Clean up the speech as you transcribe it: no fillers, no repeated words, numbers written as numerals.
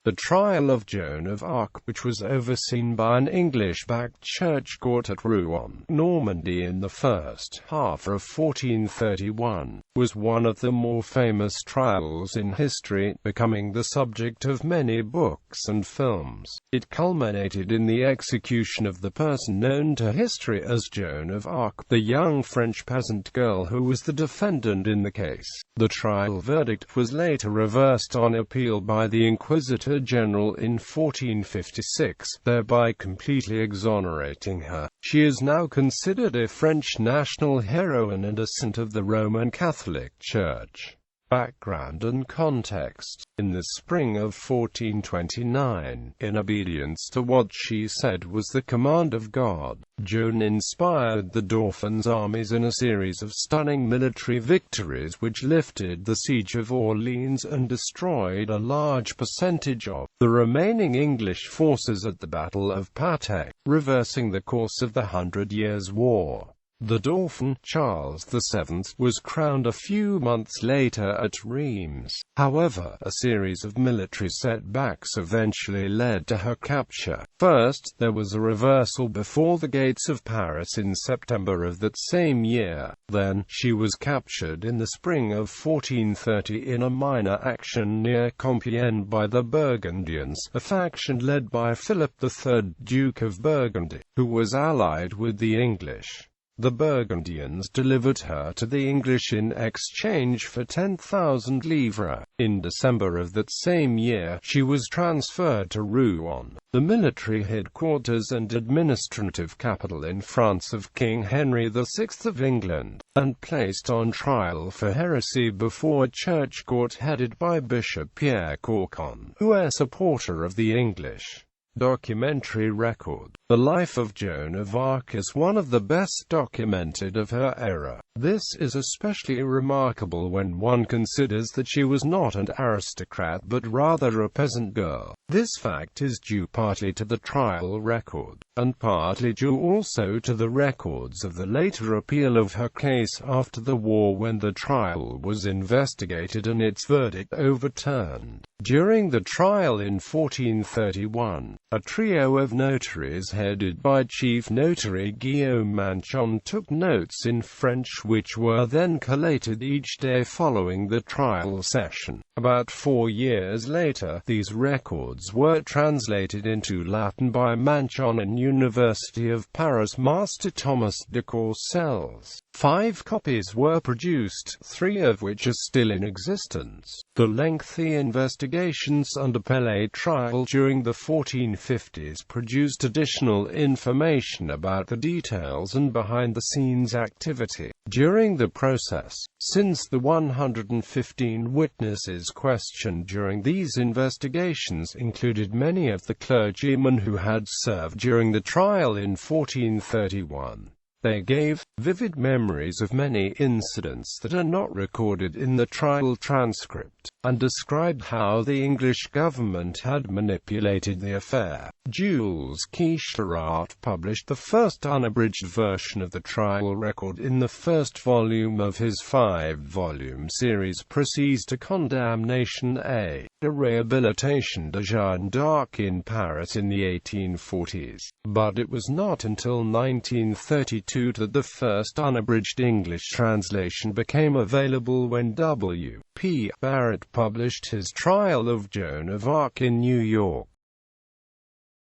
The trial of Joan of Arc, which was overseen by an English-backed church court at Rouen, Normandy in the first half of 1431, was one of the more famous trials in history, becoming the subject of many books and films. It culminated in the execution of the person known to history as Joan of Arc, the young French peasant girl who was the defendant in the case. The trial verdict was later reversed on appeal by the Inquisitor-General in 1456, thereby completely exonerating her. She is now considered a French national heroine and a saint of the Roman Catholic Church. Background and context. In the spring of 1429, in obedience to what she said was the command of God, Joan inspired the Dauphin's armies in a series of stunning military victories which lifted the siege of Orleans and destroyed a large percentage of the remaining English forces at the Battle of Patay, reversing the course of the 100 Years' War. The Dauphin, Charles VII, was crowned a few months later at Reims. However, a series of military setbacks eventually led to her capture. First, there was a reversal before the gates of Paris in September of that same year. Then, she was captured in the spring of 1430 in a minor action near Compiègne by the Burgundians, a faction led by Philip III, Duke of Burgundy, who was allied with the English. The Burgundians delivered her to the English in exchange for 10,000 livres. In December of that same year, she was transferred to Rouen, the military headquarters and administrative capital in France of King Henry VI of England, and placed on trial for heresy before a church court headed by Bishop Pierre Corcon, who was a supporter of the English. Documentary record. The life of Joan of Arc is one of the best documented of her era. This is especially remarkable when one considers that she was not an aristocrat but rather a peasant girl. This fact is due partly to the trial record, and partly due also to the records of the later appeal of her case after the war when the trial was investigated and its verdict overturned. During the trial in 1431, a trio of notaries headed by Chief Notary Guillaume Manchon took notes in French which were then collated each day following the trial session. About 4 years later, these records were translated into Latin by Manchon and University of Paris Master Thomas de Courcelles. 5 copies were produced, 3 of which are still in existence. The lengthy investigations and appellate trial during the 1450s produced additional information about the details and behind-the-scenes activity during the process. Since the 115 witnesses questioned during these investigations included many of the clergymen who had served during the trial in 1431. They gave vivid memories of many incidents that are not recorded in the trial transcript, and described how the English government had manipulated the affair. Jules Quicherat published the first unabridged version of the trial record in the first volume of his 5-volume series Proceeds to Condamnation A Rehabilitation de Joan d'Arc in Paris in the 1840s. But it was not until 1932 that the first unabridged English translation became available when W. P. Barrett published his Trial of Joan of Arc in New York.